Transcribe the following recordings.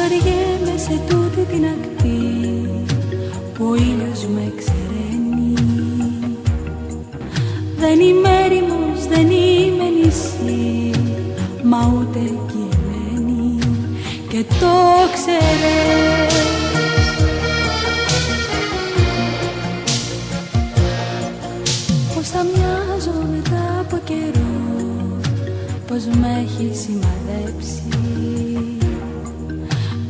βαριέμαι σε τούτη την ακτή που ο ήλιος με ξεραίνει. Δεν είμαι έρημος, δεν είμαι νησί, μα ούτε κι η Ελένη, και το ξέρεις. Πως θα μοιάζω μετά από καιρό, πως με έχει σημαδέψει.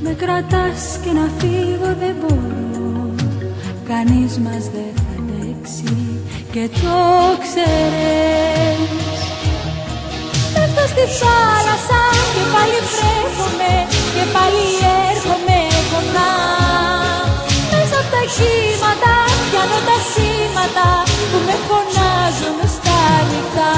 Με κρατάς και να φύγω δεν μπορώ, κανείς μας δεν θα αντέξει, και το ξέρεις. Πέφτω στη θάλασσα και πάλι βρέχομαι, και πάλι έρχομαι κοντά. Μέσα απ' τα κύματα πιάνω τα σήματα που με φωνάζουν στα νυχτά.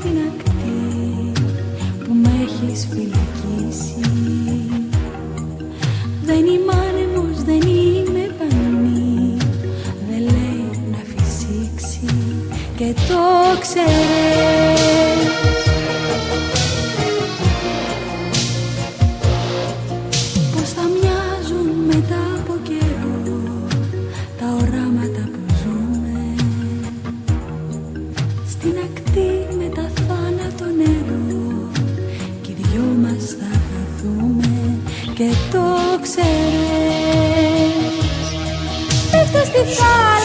Την ακτή που με έχεις φυλακίσει. Δεν είμαι άνεμος, δεν είμαι πανί, δεν λέει να φυσήξει, και το ξέρεις. Πως θα μοιάζουν μετά από καιρό τα οράματα που ζούμε στην ακτή με τα θάνατο νερό, κι οι δυο μας θα χαθούμε, και το ξέρεις. Πέφτω στη θάλασσα